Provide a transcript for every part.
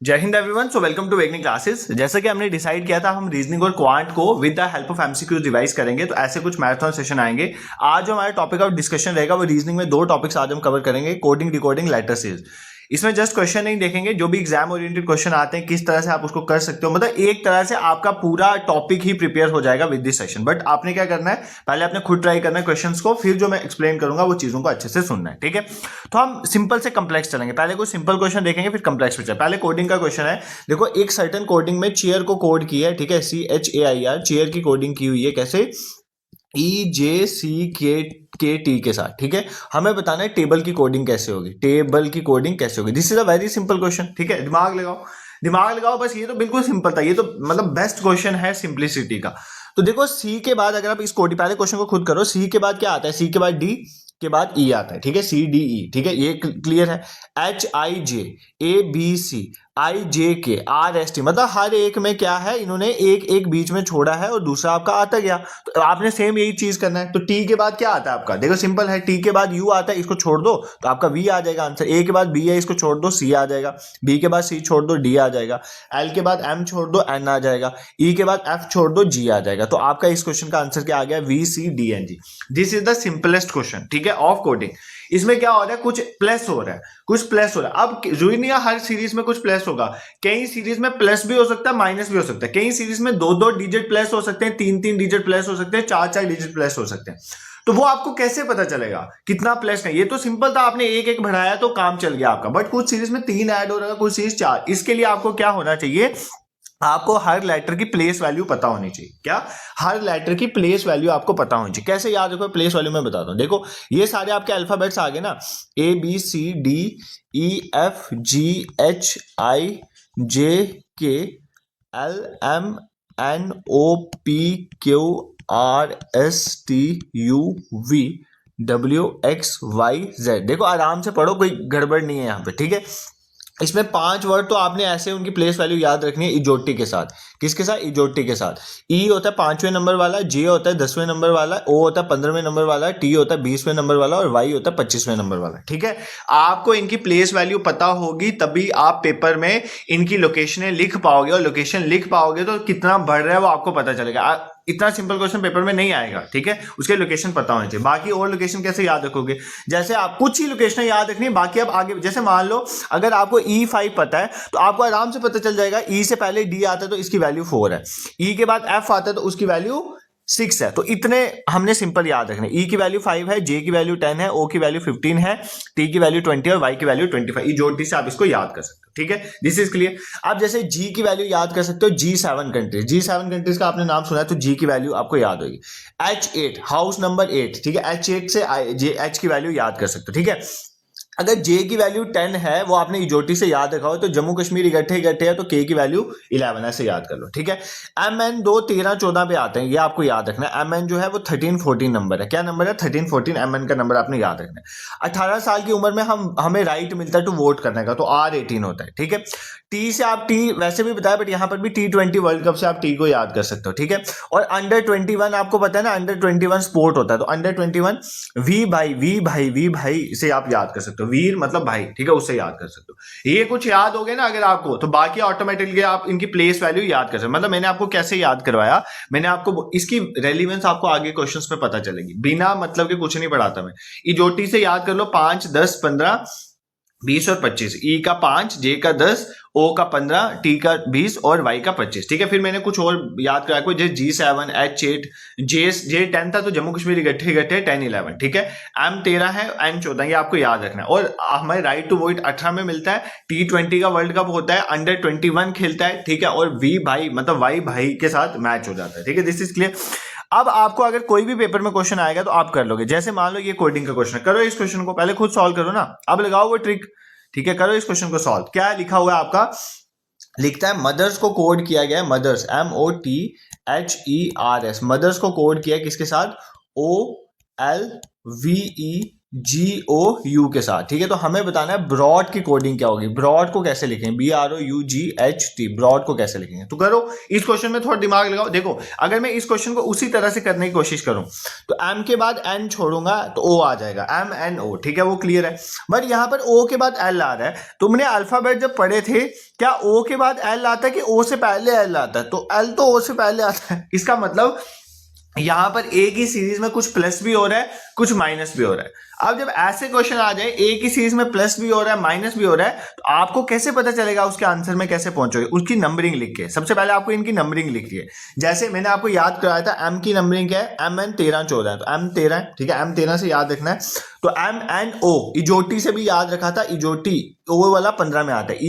जय Hind everyone. So welcome to Vegning classes. जैसा कि हमने डिसाइड किया था, हम रीजनिंग और क्वांट को with the help of MCQs revise करेंगे। तो ऐसे कुछ मैराथन सेशन आएंगे। आज जो हमारा टॉपिक ऑफ डिस्कशन रहेगा वो रीजनिंग में दो टॉपिक्स आज हम कवर करेंगे, कोडिंग, डिकोडिंग, लेटर सीरीज। इसमें जस्ट क्वेश्चन नहीं देखेंगे, जो भी एग्जाम ओरिएंटेड क्वेश्चन आते हैं किस तरह से आप उसको कर सकते हो, मतलब एक तरह से आपका पूरा टॉपिक ही प्रिपेयर हो जाएगा विद दिस सेशन। बट आपने क्या करना है, पहले आपने खुद ट्राई करना है क्वेश्चंस को, फिर जो मैं एक्सप्लेन करूंगा वो चीजों को अच्छे से सुनना है, ठीक है। तो हम सिंपल से कम्प्लेक्स चलेंगे, पहले कुछ सिंपल क्वेश्चन देखेंगे फिर कम्प्लेक्स पे चलेंगे। पहले कोडिंग का क्वेश्चन है। देखो, एक सर्टेन कोडिंग में चेयर को कोड किया है, ठीक है, CHAIR, चेयर की कोडिंग की हुई है कैसे, EJCK के साथ, ठीक है। हमें बताना है टेबल की कोडिंग कैसे होगी, टेबल की कोडिंग कैसे होगी। This is a very simple question, ठीक है। दिमाग लगाओ, दिमाग लगाओ बस। ये तो बिल्कुल सिंपल था, ये तो मतलब बेस्ट क्वेश्चन है सिंप्लिसिटी का। तो देखो, सी के बाद अगर आप इस कोडिंग, पहले क्वेश्चन को खुद करो, सी के बाद क्या आता है, सी के बाद डी के बाद ई आता है, ठीक है, CDE, ठीक है, ये क्लियर है। HIJABCIJK RST, मतलब हर एक में क्या है, इन्होंने एक एक बीच में छोड़ा है और दूसरा आपका आता गया। तो आपने सेम यही चीज करना है। तो टी के बाद क्या आता है आपका, देखो सिंपल है, टी के बाद यू आता है, इसको छोड़ दो तो आपका वी आ जाएगा आंसर। ए के बाद बी है, इसको छोड़ दो, सी आ जाएगा। बी के बाद सी छोड़ दो, डी आ जाएगा। एल के बाद एम छोड़ दो, एन आ जाएगा। ई के बाद एफ छोड़ दो, जी आ जाएगा। तो आपका इस क्वेश्चन का आंसर क्या आ गया, VCDNG। This is the simplest question, ठीक है, ऑफ कोडिंग। इसमें क्या हो रहा है, कुछ प्लस हो रहा है, कुछ प्लस हो रहा है। अब जरूरी नहीं है हर सीरीज में कुछ प्लस होगा, कई सीरीज में प्लस भी हो सकता है, माइनस भी हो सकता है। कई सीरीज में दो दो डिजिट प्लस हो सकते हैं, तीन तीन डिजिट प्लस हो सकते हैं, चार चार डिजिट प्लस हो सकते हैं। तो वो आपको कैसे पता चलेगा कितना प्लस है। ये तो सिंपल था, आपने एक एक बढ़ाया तो काम चल गया आपका। बट कुछ सीरीज में तीन ऐड हो रहा है, कुछ सीरीज चार। इसके लिए आपको क्या होना चाहिए, आपको हर लेटर की प्लेस वैल्यू पता होनी चाहिए। क्या, हर लेटर की प्लेस वैल्यू आपको पता होनी चाहिए। कैसे याद रखो प्लेस वैल्यू, मैं बताता हूं। देखो, ये सारे आपके अल्फाबेट्स आ गए ना, ABCDEFGHIJKLMNOPQRSTUV WXYZ। देखो आराम से पढ़ो, कोई गड़बड़ नहीं है यहाँ पे, ठीक है। इसमें 5 वर्ड तो आपने ऐसे उनकी प्लेस वैल्यू याद रखनी है इजोटी के साथ। किसके साथ, इजोटी के साथ। ई होता है 5वें नंबर वाला, जे होता है 10वें नंबर वाला, ओ होता है 15वें नंबर वाला, टी होता है 20वें नंबर वाला और वाई होता है 25वें नंबर वाला, ठीक है। आपको इनकी प्लेस वैल्यू पता होगी तभी आप पेपर में इनकी लोकेशनें लिख पाओगे, और लोकेशन लिख पाओगे तो कितना बढ़ रहा है वो आपको पता चलेगा। इतना सिंपल क्वेश्चन पेपर में नहीं आएगा, ठीक है, उसके लोकेशन पता होनी चाहिए। बाकी और लोकेशन कैसे याद रखोगे, जैसे आप कुछ ही लोकेशन याद रखनी है, बाकी आप आगे, जैसे मान लो अगर आपको E5 पता है तो आपको आराम से पता चल जाएगा, ई से पहले डी आता है तो इसकी वैल्यू 4 है, ई के बाद एफ आता है तो उसकी वैल्यू 6 है। तो इतने हमने सिंपल याद रखने। ई की वैल्यू 5 है, जे की वैल्यू 10 है, ओ की वैल्यू 15 है, टी की वैल्यू 20 और वाई की वैल्यू 25। ई जोटी से आप इसको याद कर सकते हो, ठीक है, दिस इज क्लियर। आप जैसे जी की वैल्यू याद कर सकते हो, G7 कंट्रीज, G7 कंट्रीज का आपने नाम सुना है तो जी की वैल्यू आपको याद होगी। H8 हाउस नंबर 8, ठीक है, H8 से H की वैल्यू याद कर सकते हो, ठीक है। अगर जे की वैल्यू 10 है, वो आपने इजोटी से याद रखा हो, तो जम्मू कश्मीर इकट्ठे इकट्ठे है तो के की वैल्यू 11 ऐसे याद कर लो, ठीक है। MN 2 13 14 पे आते हैं, ये आपको याद रखना है। MN जो है वो 13 14 नंबर है। क्या नंबर है, 13 14 MN का नंबर आपने याद रखना है। 18 साल की उम्र में हमें राइट मिलता है टू वोट करने का, तो R18 होता है, ठीक है। टी से आप टी वैसे भी बताया, बट यहां पर भी T20 वर्ल्ड कप से आप टी को याद कर सकते हो, ठीक है। और अंडर 21 आपको पता है ना, अंडर 21 स्पोर्ट होता है, तो अंडर 21 वी भाई से आप याद कर सकते हो। वीर मतलब भाई, ठीक है, उससे याद कर सकते हो। ये कुछ याद हो गए ना अगर आपको, तो बाकी ऑटोमेटिकली आप इनकी प्लेस वैल्यू याद कर सकते हो। मतलब मैंने आपको कैसे याद करवाया, मैंने आपको इसकी रेलिवेंस आपको आगे क्वेश्चंस में पता चलेगी। बिना मतलब के कुछ नहीं पढ़ाता मैं। इजोटी से याद कर लो, 5 10 15 20 और 25। ई का 5, जे का 10, ओ का 15, टी का 20 और वाई का 25, ठीक है। फिर मैंने कुछ और याद कराया को, जैसे G7 H8, जे 10 था तो जम्मू कश्मीर इकट्ठे 10 11, ठीक है। M 13 है, N 14, ये आपको याद रखना है। और हमारे राइट टू वोट 18 में मिलता है। T20 का वर्ल्ड कप होता है, अंडर 21 खेलता है, ठीक है। और वी भाई मतलब वाई भाई के साथ मैच हो जाता है, ठीक है, दिस इज क्लियर। अब आपको अगर कोई भी पेपर में क्वेश्चन आएगा तो आप कर लोगे। जैसे मान लो ये कोडिंग का क्वेश्चन है, करो इस क्वेश्चन को, पहले खुद सॉल्व करो ना, अब लगाओ वो ट्रिक, ठीक है। करो इस क्वेश्चन को सॉल्व। क्या लिखा हुआ है आपका, लिखता है मदर्स को कोड किया गया है, मदर्स MOTHERS, मदर्स को कोड किया है किसके साथ, OLVE GOU के साथ, ठीक है। तो हमें बताना है ब्रॉड की कोडिंग क्या होगी, ब्रॉड को कैसे लिखेंगे, BROUGHT, ब्रॉड को कैसे लिखेंगे। तो करो इस क्वेश्चन में थोड़ा दिमाग लगाओ। देखो अगर मैं इस क्वेश्चन को उसी तरह से करने की कोशिश करूं तो M के बाद N छोड़ूंगा तो O आ जाएगा, MNO, ठीक है, वो क्लियर है। बट यहां पर O के बाद L आ रहा है। तुमने अल्फाबेट जब पढ़े थे, क्या O के बाद L आता है कि O से पहले L आता है? तो L तो O से पहले आता है। इसका मतलब यहां पर एक ही सीरीज में कुछ प्लस भी हो रहा है, कुछ माइनस भी हो रहा है। अब जब ऐसे क्वेश्चन आ जाए एक ही सीरीज में प्लस भी हो रहा है माइनस भी हो रहा है, तो आपको कैसे पता चलेगा उसके आंसर में कैसे पहुंचोगे? उसकी नंबरिंग लिख के, सबसे पहले आपको इनकी नंबरिंग लिखनी है। जैसे मैंने आपको याद कराया था एम की नंबरिंग क्या है, MN 13 14 है, तो M 13 है, ठीक है, M 13 से याद रखना है। तो MNO इजोटी से भी याद रखा था, इजोटी ओ वाला 15 में आता है,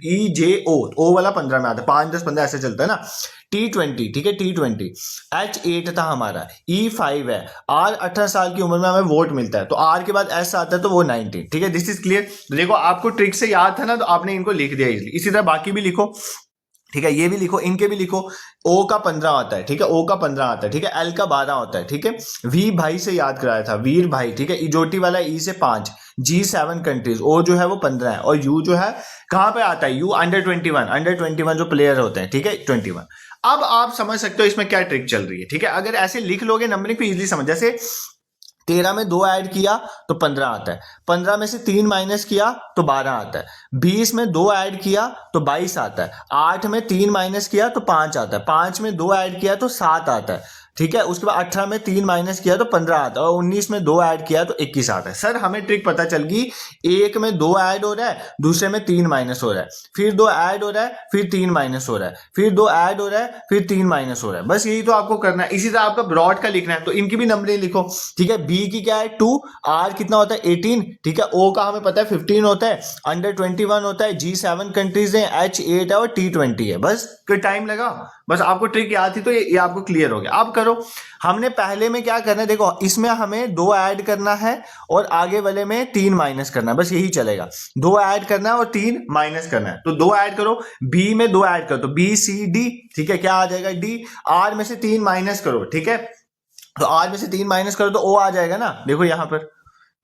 EJO ओ वाला 15 में आता है, 5 10 15 ऐसे चलता है ना। T20, ठीक है, T20, H8 था हमारा, E5 है, R 18 साल की उम्र में हमें वोट मिलता है, तो R के बाद S आता है तो वो 19, ठीक है। This is clear. देखो आपको ट्रिक से याद था ना, तो आपने इनको लिख दिया इजीली। इसी तरह बाकी भी लिखो, ठीक है, ये भी लिखो, इनके भी लिखो। O का 15 आता है, ठीक है, O का 15 आता है, ठीक है, L का 12 होता है, ठीक है। V भाई से याद कराया था, वीर भाई, ठीक है, इजोटी वाला E से 5, G7 कंट्रीज, O जो है वो 15 है, और U जो है कहां पे आता है, U अंडर 21 जो प्लेयर होते हैं, ठीक है, 21। अब आप समझ सकते हो इसमें क्या ट्रिक चल रही है, ठीक है। अगर ऐसे लिख लोगे नंबरिंग पे इजीली समझ, जैसे 13 में 2 ऐड किया तो 15 आता है, 15 में से 3 माइनस किया तो 12 आता है, 20 में 2 ऐड किया तो 22 आता है, 8 में 3 माइनस किया तो 5 आता है, 5 में 2 ऐड किया तो 7 आता है, ठीक है। उसके बाद 18 में 3 माइनस किया तो 15 आता है, और 19 में 2 ऐड किया तो 21 आता है। सर हमें ट्रिक पता चल गई, एक में 2 ऐड हो रहा है, दूसरे में 3 माइनस हो रहा है, फिर 2 ऐड हो रहा है, फिर 3 माइनस हो रहा है, फिर 2 ऐड हो रहा है, फिर 3 माइनस हो रहा है। बस यही तो आपको करना है। इसी तरह आपका ब्रॉड का लिखना है, तो इनकी भी नंबरिंग लिखो, ठीक है। बी की क्या है 2, आर कितना होता है 18, ठीक है, ओ का हमें पता है 15 होता है, अंडर 21 होता है, G7 कंट्रीज है, H8 है, और T20 है। बस टाइम लगा, बस आपको ट्रिक याद थी तो ये आपको क्लियर हो गया। अब करो, हमने पहले में क्या करना है, देखो इसमें हमें 2 ऐड करना है और आगे वाले में 3 माइनस करना है, बस यही चलेगा। 2 ऐड करना है और 3 माइनस करना है, तो 2 ऐड करो, बी में 2 ऐड करो तो BCD, ठीक है, क्या आ जाएगा D। आर में से 3 माइनस करो, ठीक है, तो आर में से 3 माइनस करो तो ओ आ जाएगा ना। देखो यहां पर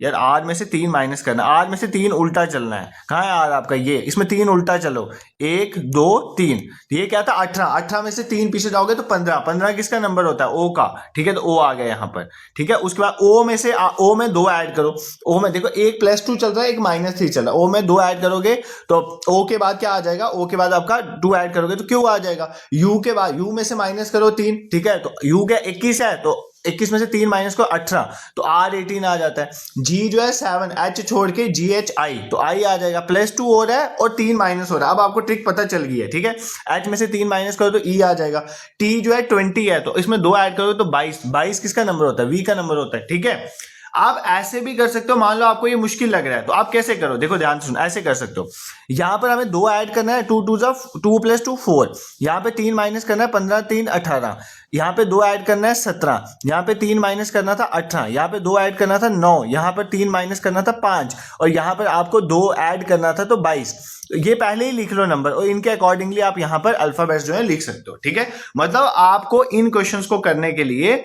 यार आर में से 3 माइनस करना, आर में से 3 उल्टा चलना है, कहाँ है आर आपका, ये, इसमें 3 उल्टा चलो, 1 2 3, ये क्या था 18, 18 में से 3 पीछे जाओगे तो 15, 15 किसका नंबर होता है, ओ का, ठीक है, तो ओ आ गया यहाँ पर, ठीक है। उसके बाद ओ में से ओ में 2 ऐड करो, ओ में देखो एक +2 चल रहा है, एक -3 चल रहा है, ओ में 2 ऐड करोगे तो ओ के बाद क्या आ जाएगा, ओ के बाद आपका 2 ऐड करोगे तो क्यों आ जाएगा, यू के बाद, यू में से माइनस करो 3, ठीक है, तो यू क्या 21 है, तो 21 में से 3 माइनस को 18, तो R 18 आ जाता है। G जो है 7, H छोड़ के GH I, तो I आ जाएगा, +2 हो रहा है और 3 माइनस हो रहा है। अब आपको ट्रिक पता चल गई है, ठीक है। H में से 3 माइनस करो तो E आ जाएगा। T जो है 20 है, तो इसमें 2 ऐड करो तो 22, 22 किसका नंबर होता है, V का नंबर होता है, ठीक है। आप ऐसे भी कर सकते हो, मान लो आपको ये मुश्किल लग रहा है तो आप कैसे करो, देखो ध्यान सुन, ऐसे कर सकते हो। यहां पर हमें 2 ऐड करना है, 2 2 2 + 2 4, यहाँ पे 3 माइनस करना है, 15 3 18, यहाँ पे 2 ऐड करना है 17, यहाँ पे 3 माइनस करना था 18, यहाँ पे 2 ऐड करना था 9, यहाँ पर 3 माइनस करना था 5, और यहाँ पर आपको 2 ऐड करना था तो 22। ये पहले ही लिख लो नंबर, और इनके अकॉर्डिंगली आप यहाँ पर अल्फाबेट्स जो है लिख सकते हो, ठीक है। मतलब आपको इन क्वेश्चंस को करने के लिए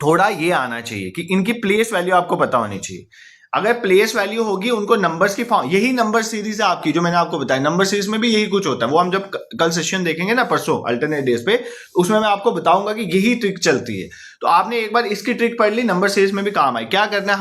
थोड़ा ये आना चाहिए कि इनकी प्लेस वैल्यू आपको पता होनी चाहिए। अगर प्लेस वैल्यू होगी, उनको नंबर्स की फॉर्म, यही नंबर सीरीज है आपकी जो मैंने आपको बताया, नंबर सीरीज में भी यही कुछ होता है, वो हम जब कल सेशन देखेंगे ना परसों अल्टरनेट डेज पे, उसमें मैं आपको बताऊंगा कि यही ट्रिक चलती है। तो आपने एक बार इसकी ट्रिक पढ़ ली, नंबर सीरीज में भी काम आई। क्या करना है,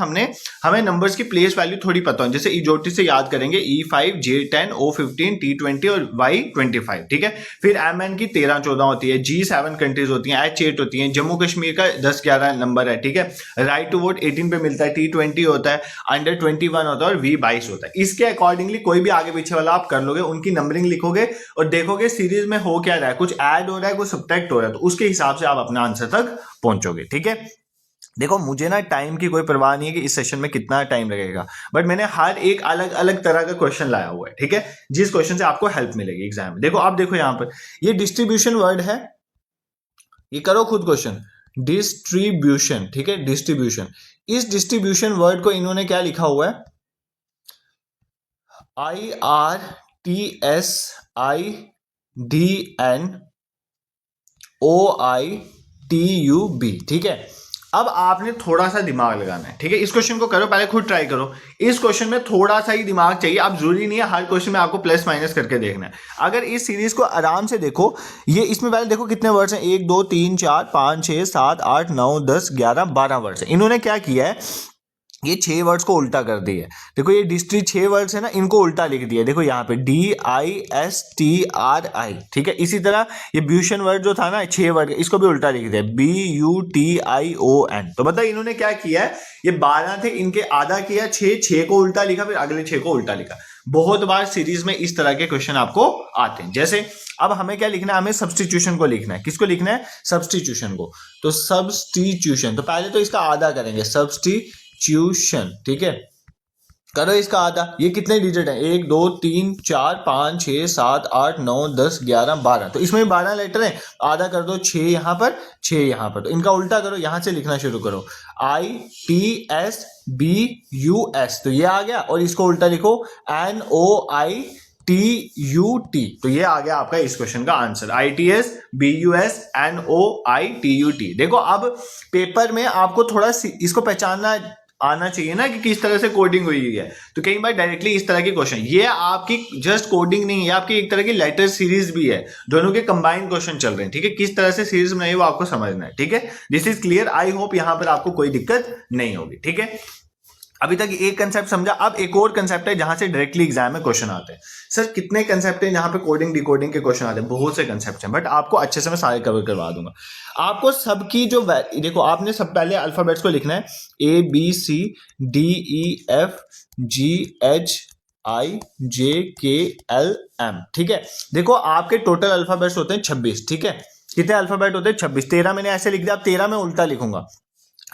हमें नंबर्स की प्लेस वैल्यू थोड़ी पता हो, जैसे इजोटी से याद करेंगे E5 J10 O15 T20 और Y25, ठीक है। फिर MN की 13 14 होती है, G7 कंट्रीज होती हैं, H8 होती हैं, जम्मू कश्मीर का 10 11 नंबर है, ठीक है। राइट टू वोट 18 पे मिलता है, T20 होता है, अंडर 21 होता है, और V 22 होता है। इसके अकॉर्डिंगली कोई भी आगे पीछे वाला आप कर लोगे, उनकी नंबरिंग लिखोगे और देखोगे सीरीज में हो क्या रहा है, कुछ ऐड हो रहा है, कुछ सब्ट्रैक्ट हो रहा है, तो उसके हिसाब से आप अपने आंसर तक पहुंचोगे, ठीक है। देखो मुझे ना टाइम की कोई परवाह नहीं है कि इस सेशन में कितना टाइम लगेगा, बट मैंने हर एक अलग अलग तरह का क्वेश्चन लाया हुआ है, ठीक है, जिस क्वेश्चन से आपको हेल्प मिलेगी एग्जाम में। देखो आप देखो यहां पर ये डिस्ट्रीब्यूशन वर्ड है, ये करो खुद क्वेश्चन, डिस्ट्रीब्यूशन, ठीक है, डिस्ट्रीब्यूशन। इस डिस्ट्रीब्यूशन वर्ड को इन्होंने क्या लिखा हुआ है, IRTSIDNOITUB, ठीक है। अब आपने थोड़ा सा दिमाग लगाना है, ठीक है। इस क्वेश्चन को करो, पहले खुद ट्राई करो। इस क्वेश्चन में थोड़ा सा ही दिमाग चाहिए, अब जरूरी नहीं है हर क्वेश्चन में आपको प्लस माइनस करके देखना है। अगर इस सीरीज को आराम से देखो, ये इसमें पहले देखो कितने वर्ड्स हैं, 1 2 3 4 5 6 7 8 9 10 11 12 वर्ड्स हैं। इन्होंने क्या किया है, ये 6 वर्ड्स को उल्टा कर दिया है। देखो ये डिस्ट्री 6 वर्ड्स है ना, इनको उल्टा लिख दिया। देखो यहाँ पे DISTRI, ठीक है। इसी तरह ये ब्यूशन वर्ड जो था ना 6 वर्ड, इसको भी उल्टा लिख दिया, BUTION। तो मतलब इन्होंने क्या किया है, ये 12 थे, इनके आधा किया, 6 को उल्टा लिखा, फिर अगले 6 को उल्टा लिखा। बहुत बार सीरीज में इस तरह के क्वेश्चन आपको आते हैं। जैसे अब हमें क्या लिखना है, हमें सब्स्टिट्यूशन को लिखना है। किसको लिखना है, सब्स्टिट्यूशन को। तो सब्स्टिट्यूशन, तो पहले तो इसका आधा करेंगे, सब्स्टिट्यूशन, ठीक है। करो इसका आधा। ये कितने डिजिट हैं, 1 2 3 4 5 6 7 8 9 10 11 12। तो इसमें 12 लेटर हैं, आधा कर दो, 6 यहाँ पर 6 यहाँ पर। तो इनका उल्टा करो, यहां से लिखना शुरू करो, ITSBUS, तो ये आ गया। और इसको उल्टा लिखो, NOITUT। तो ये आ गया आपका इस क्वेश्चन का आंसर, ITSBUS NOITUT। देखो अब पेपर में आपको थोड़ा इसको पहचानना आना चाहिए ना कि किस तरह से कोडिंग हुई है। तो कई बार डायरेक्टली इस तरह के क्वेश्चन, ये आपकी जस्ट कोडिंग नहीं है, आपकी एक तरह की लेटर सीरीज भी है, दोनों के कंबाइंड क्वेश्चन चल रहे हैं, ठीक है। किस तरह से सीरीज बनाई वो आपको समझना है, ठीक है। This is clear, I hope यहां पर आपको कोई दिक्कत नहीं होगी, ठीक है। अभी तक एक कंसेप्ट समझा। अब एक और कंसेप्ट है जहां से डायरेक्टली एग्जाम में क्वेश्चन आते हैं। सर कितने कंसेप्ट हैं जहां पे कोडिंग डिकोडिंग के क्वेश्चन आते हैं, बहुत से कंसेप्ट हैं, बट आपको अच्छे से मैं सारे कवर करवा दूंगा। आपको सबकी जो देखो, आपने सब पहले अल्फाबेट्स को लिखना है, ABCDEFGHIJKLM, ठीक है। देखो आपके टोटल अल्फाबेट्स होते हैं 26, ठीक है। कितने अल्फाबेट होते हैं, 26। 13 मैंने ऐसे लिख दिया, अब 13 में उल्टा लिखूंगा,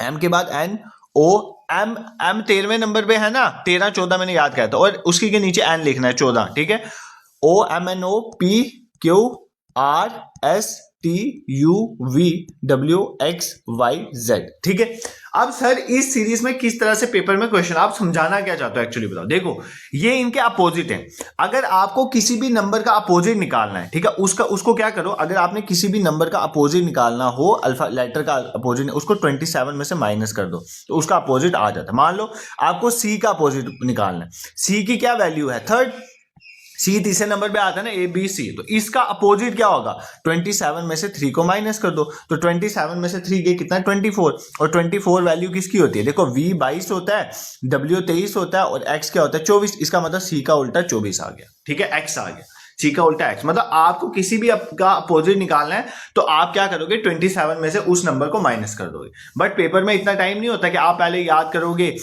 एम के बाद NOM, एम 13वें नंबर पे है ना, 13 14 मैंने याद किया था, और उसके के नीचे एन लिखना है 14, ठीक है। OMNOPQRSTUVWXYZ, ठीक है। अब सर इस सीरीज में किस तरह से पेपर में क्वेश्चन, आप समझाना क्या चाहते हो एक्चुअली बताओ। देखो ये इनके अपोजिट हैं। अगर आपको किसी भी नंबर का अपोजिट निकालना है, ठीक है, उसको क्या करो, अगर आपने किसी भी नंबर का अपोजिट निकालना हो, अल्फा लेटर का अपोजिट, उसको 27 में से माइनस कर दो, तो उसका अपोजिट आ जाता है। मान लो आपको सी का अपोजिट निकालना है, सी की क्या वैल्यू है, 3rd, सी तीसरे नंबर पे आता है ना, ABC, तो इसका अपोजिट क्या होगा, 27 में से 3 को माइनस कर दो, तो 27 में से 3 गए कितना, 24, और 24 वैल्यू किसकी होती है, देखो V 22 होता है, W 23 होता है, और X क्या होता है, 24। इसका मतलब C का उल्टा 24 आ गया, ठीक है, X आ गया, C का उल्टा X। मतलब आपको किसी भी का अपोजिट निकालना है तो आप क्या करोगे, 27 में से उस नंबर को माइनस कर दोगे। बट पेपर में इतना टाइम नहीं होता कि आप पहले याद करोगे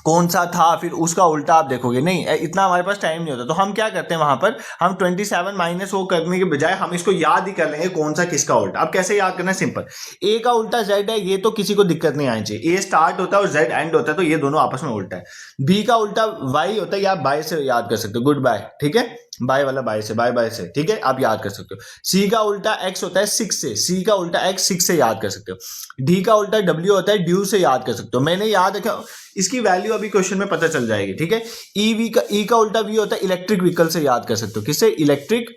कौन सा था, फिर उसका उल्टा आप देखोगे, नहीं, इतना हमारे पास टाइम नहीं होता। तो हम क्या करते हैं, वहां पर हम 27 माइनस वो करने के बजाय हम इसको याद ही कर लेंगे कौन सा किसका उल्टा। अब कैसे याद करना है, सिंपल, ए का उल्टा जेड है, ये तो किसी को दिक्कत नहीं आनी चाहिए, ए स्टार्ट होता है और जेड एंड होता है, तो ये दोनों आपस में उल्टा है। बी का उल्टा वाई होता है, या आप बाय से याद कर सकते हो, गुड बाय, ठीक है, बाय वाला बाय से, बाय बाय से, ठीक है, आप याद कर सकते हो। सी का उल्टा एक्स होता है 6 से, सी का उल्टा एक्स 6 से याद कर सकते हो। डी का उल्टा डब्ल्यू होता है, ड्यू से याद कर सकते हो। मैंने याद रखा, इसकी वैल्यू अभी क्वेश्चन में पता चल जाएगी, ठीक है। ई का उल्टा वी होता है इलेक्ट्रिक व्हीकल से याद कर सकते हो, किससे, इलेक्ट्रिक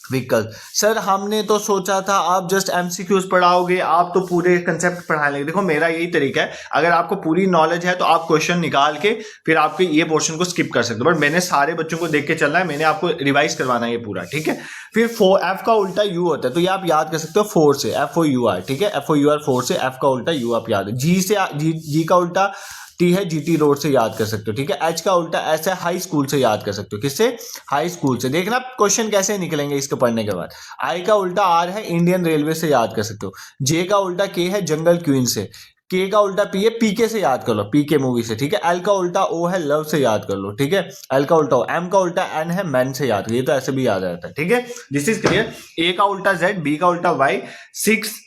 व्हीकल। सर हमने तो सोचा था आप जस्ट एमसीक्यूज पढ़ाओगे, आप तो पूरे कंसेप्ट पढ़ा लेंगे। देखो मेरा यही तरीका है, अगर आपको पूरी नॉलेज है तो आप क्वेश्चन निकाल के फिर आपके ये पोर्शन को स्किप कर सकते हो, बट मैंने सारे बच्चों को देख के चलना है, मैंने आपको रिवाइज करवाना है ये पूरा, ठीक है। फिर एफ का उल्टा यू होता है, तो ये आप याद कर सकते हो 4 से, FOUR, ठीक है, FOUR 4 से, एफ का उल्टा यू आप याद, जी का उल्टा टी है, GT रोड से याद कर सकते हो, ठीक है। एच का उल्टा ऐसे हाई स्कूल से याद कर सकते हो, किससे, हाई स्कूल से। देखना क्वेश्चन कैसे निकलेंगे इसको पढ़ने के बाद। आई का उल्टा आर है, इंडियन रेलवे से याद कर सकते हो। जे का उल्टा के है, जंगल क्वीन से। के का उल्टा पी है, पीके से याद कर लो, पीके मूवी से, ठीक है। एल का उल्टा ओ है, लव से याद कर लो, ठीक है, एल का उल्टा ओ। एम का उल्टा एन है, मैन से याद कर, ये तो ऐसे भी याद रहता है, ठीक है। This is clear. ए का उल्टा जेड, बी का उल्टा वाई 6,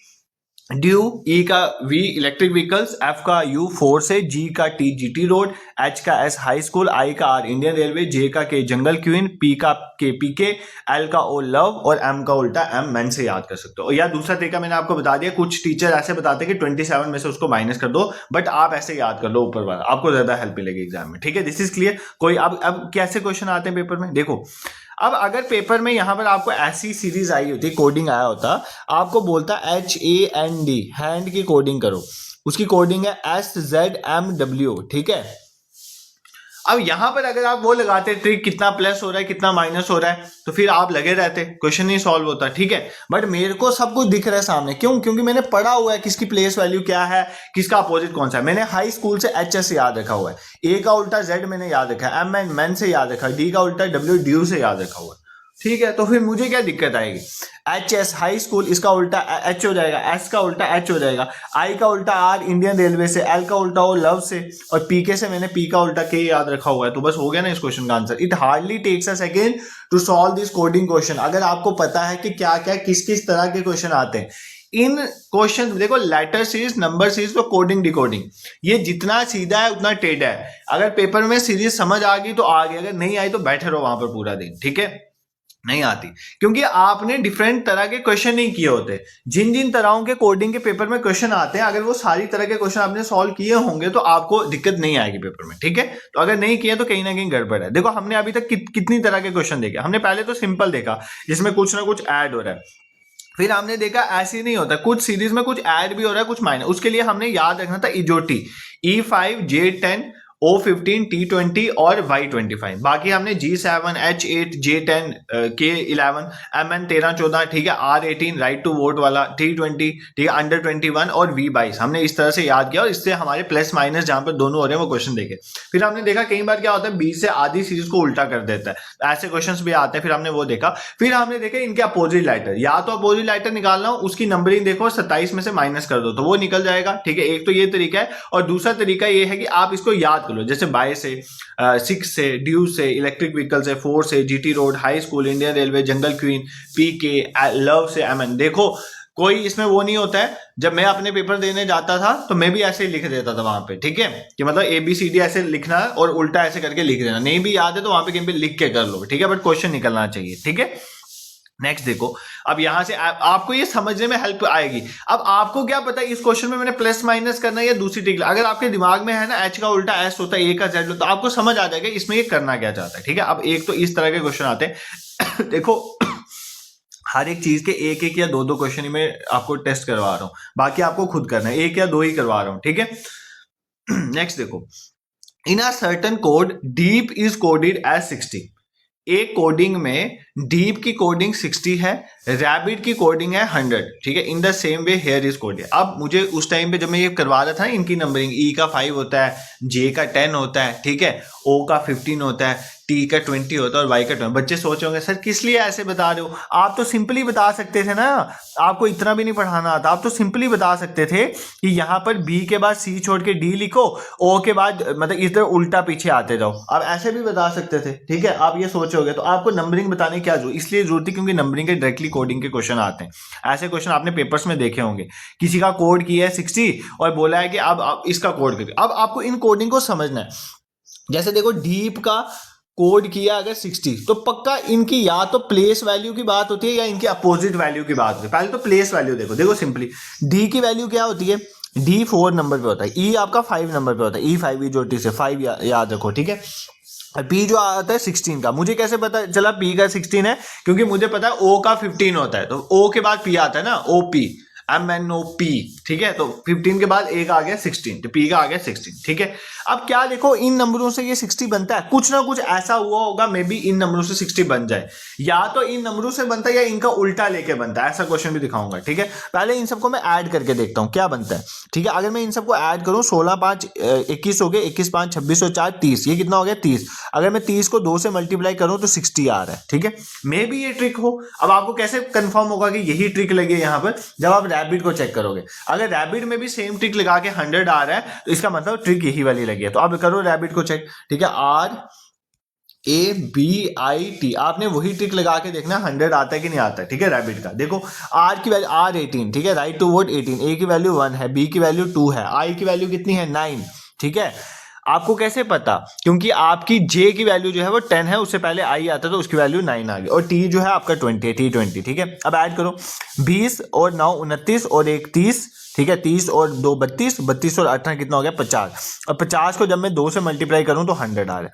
ड्यू, ई का वी इलेक्ट्रिक व्हीकल्स, एफ का यू 4 से, जी का टी GT रोड, एच का एस हाई स्कूल, आई का आर इंडियन रेलवे, जे का के जंगल क्वीन, पी का के पीके, एल का ओ लव, और एम का उल्टा एम मैन से याद कर सकते हो। या दूसरा तरीका मैंने आपको बता दिया, कुछ टीचर ऐसे बताते हैं कि 27 में से उसको माइनस कर दो, बट आप ऐसे याद कर लो ऊपर वाला, आपको ज्यादा हेल्प मिलेगी एग्जाम में, ठीक है। This is clear. कोई अब कैसे क्वेश्चन आते हैं पेपर में, देखो अब अगर पेपर में यहां पर आपको ऐसी सीरीज आई होती, कोडिंग आया होता, आपको बोलता HAND, हैंड की कोडिंग करो, उसकी कोडिंग है SZMW, ठीक है। अब यहां पर अगर आप वो लगाते ट्रिक कितना प्लस हो रहा है कितना माइनस हो रहा है, तो फिर आप लगे रहते, क्वेश्चन नहीं सॉल्व होता, ठीक है। बट मेरे को सब कुछ दिख रहा है सामने, क्यों? क्योंकि मैंने पढ़ा हुआ है किसकी प्लेस वैल्यू क्या है, किसका अपोजिट कौन सा है। मैंने हाई स्कूल से HS याद रखा हुआ है, A का उल्टा Z मैंने याद रखा है, M मैन से याद रखा है, D का उल्टा W ड्यू से याद रखा हुआ है, ठीक है। तो फिर मुझे क्या दिक्कत आएगी? HS हाई स्कूल, इसका उल्टा H हो जाएगा, S का उल्टा H हो जाएगा, I का उल्टा R इंडियन रेलवे से, L का उल्टा O लव से, और PK से मैंने P का उल्टा K याद रखा हुआ है। तो बस हो गया ना इस क्वेश्चन का answer. It hardly takes a second to solve this coding question. अगर आपको पता है कि क्या क्या किस किस तरह के क्वेश्चन आते हैं इन क्वेश्चन, देखो लेटर सीरीज, नंबर सीरीज, तो कोडिंग डिकोडिंग, ये जितना सीधा है उतना टेढ़ा है। अगर पेपर में सीरीज समझ आ गई तो आ गई, अगर नहीं आई तो बैठे रहो वहां पर पूरा दिन, ठीक है। नहीं आती क्योंकि आपने डिफरेंट तरह के क्वेश्चन नहीं किए होते। जिन जिन तरहों के कोडिंग के पेपर में क्वेश्चन आते हैं, अगर वो सारी तरह के क्वेश्चन आपने सॉल्व किए होंगे तो आपको दिक्कत नहीं आएगी पेपर में, ठीक है। तो अगर नहीं किए तो कहीं ना कहीं गड़बड़ है। देखो हमने अभी तक कितनी तरह के क्वेश्चन देखे। हमने पहले तो सिंपल देखा जिसमें कुछ ना कुछ ऐड हो रहा है, फिर हमने देखा ऐसे नहीं होता, कुछ सीरीज में कुछ ऐड भी हो रहा है कुछ माइनस। उसके लिए हमने याद रखना था इजोटी, E5 J10 O15 T20 और Y25। बाकी हमने G7 H8 J10 K11 MN 13-14, ठीक है, R18 राइट टू वोट वाला, T20, ठीक है, अंडर 21 और V22 हमने इस तरह से याद किया, और इससे हमारे प्लस माइनस जहां पर दोनों हो रहे हैं वो क्वेश्चन देखे। फिर हमने देखा कई बार क्या होता है, 20 से आधी सीरीज को उल्टा कर देता है, ऐसे क्वेश्चन भी आते हैं। फिर हमने वो देखा, फिर हमने देखा इनके अपोजिट लाइटर, या तो अपोजिट लाइटर निकालना हो, उसकी नंबरिंग देखो 27 में से माइनस कर दो तो वो निकल जाएगा, ठीक है। एक तो ये तरीका है, और दूसरा तरीका ये है कि आप इसको याद लो, जैसे बाय से, 6 से, ड्यू से, इलेक्ट्रिक व्हीकल से, 4 से, GT road, high school, Indian railway, jungle queen, PK, love से, MN। देखो कोई इसमें वो नहीं होता है। जब मैं अपने पेपर देने जाता था तो मैं भी ऐसे ही लिख देता था वहां पे, ठीक है, कि मतलब ABCD ऐसे लिखना है और उल्टा ऐसे करके लिख देना। नहीं भी याद है तो वहां पे कहीं पे लिख के कर लो, ठीक है, बट क्वेश्चन निकलना चाहिए, ठीक है। नेक्स्ट देखो, अब यहां से आपको ये समझने में हेल्प आएगी। अब आपको क्या पता है इस क्वेश्चन में मैंने प्लस माइनस करना है या दूसरी ट्रिक। अगर आपके दिमाग में है ना H का उल्टा S होता है, A का Z होता है, तो आपको समझ आ जाएगा इसमें ये करना क्या चाहता है, ठीक है। अब एक तो इस तरह के क्वेश्चन आते हैं देखो हर एक चीज के एक एक या दो दो क्वेश्चन ही मैं आपको टेस्ट करवा रहा हूं, बाकी आपको खुद करना है, एक या दो ही करवा रहा हूं, ठीक है। नेक्स्ट देखो, in a certain code deep is coded as 60। एक कोडिंग में डीप की कोडिंग 60 है, रैबिट की कोडिंग है 100, ठीक है। In the same way here is coded. अब मुझे उस टाइम पे जब मैं ये करवा रहा था इनकी नंबरिंग, E का 5 होता है, J का 10 होता है, ठीक है, O का 15 होता है, T का 20 होता है और Y का 20। बच्चे सोच होंगे सर किस लिए ऐसे बता रहे हो, आप तो सिंपली बता सकते थे ना, आपको इतना भी नहीं पढ़ाना आता, आप तो सिंपली बता सकते थे कि यहाँ पर B के बाद C छोड़ के D लिखो, O के बाद मतलब इधर उल्टा पीछे आते जाओ, आप ऐसे भी बता सकते थे, ठीक है। आप ये सोचोगे तो आपको नंबरिंग बताने की क्या जरूरत, इसलिए जरूरत थी क्योंकि नंबरिंग के डायरेक्टली कोडिंग के क्वेश्चन आते हैं। ऐसे क्वेश्चन आपने पेपर्स में देखे होंगे, किसी का कोड किया है 60 और बोला है कि अब इसका कोड करिए। अब आपको इन कोडिंग को समझना है। जैसे देखो डीप का कोड किया अगर 60 तो पक्का इनकी या तो प्लेस वैल्यू की बात होती है या इनकी अपोजिट वैल्यू की बात होती है। पहले तो प्लेस वैल्यू देखो सिंपली डी की वैल्यू क्या होती है, D 4 नंबर पे होता है, E आपका 5 नंबर पे होता है, E5 E से 5 याद रखो, ठीक है। P जो आता है 16 का, मुझे कैसे पता चला P का 16 है, क्योंकि मुझे पता है O का 15 होता है, तो O के बाद P आता है ना, OP MNOP, ठीक है। तो 15 के बाद A का आ गया 16, तो P का आ गया 16, ठीक है। अब क्या देखो इन नंबरों से ये 60 बनता है, कुछ ना कुछ ऐसा हुआ होगा मे बी इन नंबरों से 60 बन जाए, या तो इन नंबरों से बनता है या इनका उल्टा लेके बनता है, ऐसा क्वेश्चन भी दिखाऊंगा, ठीक है। पहले इन सबको मैं ऐड करके देखता हूँ क्या बनता है, ठीक है। अगर मैं इन सबको ऐड करूँ 16 5 21 हो गए, 21 5 26 और 4 30, ये कितना हो गया 30। अगर मैं 30 को 2 से मल्टीप्लाई करूँ तो 60 आ रहा है, ठीक है। मे बी ये ट्रिक हो। अब आपको कैसे कंफर्म होगा कि यही ट्रिक लगी है यहाँ पर, जब आप रैबिट को चेक करोगे। अगर रैबिट में भी सेम ट्रिक लगा के 100 आ रहा है तो इसका मतलब ट्रिक यही वाली लगी है। तो अब करो रैबिट को चेक, ठीक है, RABIT, आपने वही ट्रिक लगा के देखना 100 आता है कि नहीं आता है, ठीक है। रैबिट का देखो R की वैल्यू R18, ठीक है, राइट टू वोट 18, A की वैल्यू 1 है, B की वैल्यू 2 है, I की वैल्यू कितनी है 9, ठीक है। आपको कैसे पता, क्योंकि आपकी J की वैल्यू जो है वो 10 है, उससे पहले I आता है तो उसकी वैल्यू 9 आ गई, और T जो है आपका 20 है, T20, ठीक है। अब ऐड करो 20 और 9 29 और 1 30, ठीक है, 30 और 2 32, 32 और 18 कितना हो गया 50, और 50 को जब मैं 2 से मल्टीप्लाई करूं तो 100 आ रहा है।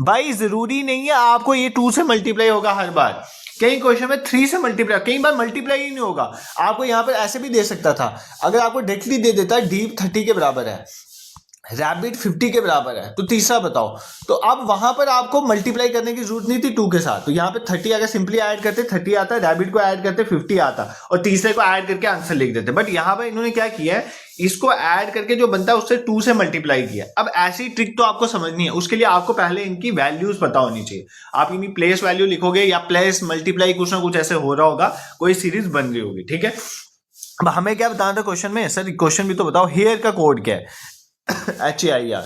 भाई जरूरी नहीं है आपको ये 2 से मल्टीप्लाई होगा हर बार, कई क्वेश्चन में 3 से मल्टीप्लाई, कई बार मल्टीप्लाई ही नहीं होगा, आपको यहाँ पर ऐसे भी दे सकता था, अगर आपको डायरेक्टली दे देता डीप 30 के बराबर है, रैबिट 50 के बराबर है, तो तीसरा बताओ, तो अब वहां पर आपको मल्टीप्लाई करने की जरूरत नहीं थी 2 के साथ, तो यहाँ पे 30 अगर सिंपली ऐड करते 30 आता, रैबिट को ऐड करते 50 आता, और तीसरे को ऐड करके आंसर लिख देते, बट यहाँ पर इन्होंने क्या किया है, इसको ऐड करके जो बनता है उससे 2 से मल्टीप्लाई किया। अब ऐसी ट्रिक तो आपको समझनी है, उसके लिए आपको पहले इनकी वैल्यूज पता होनी चाहिए, आप इनकी प्लेस वैल्यू लिखोगे या प्लेस मल्टीप्लाई कुछ ना कुछ ऐसे हो रहा होगा, कोई सीरीज बन रही होगी, ठीक है। अब हमें क्या बताना था क्वेश्चन में, सर क्वेश्चन भी तो बताओ, हेयर का कोड क्या है HAIR,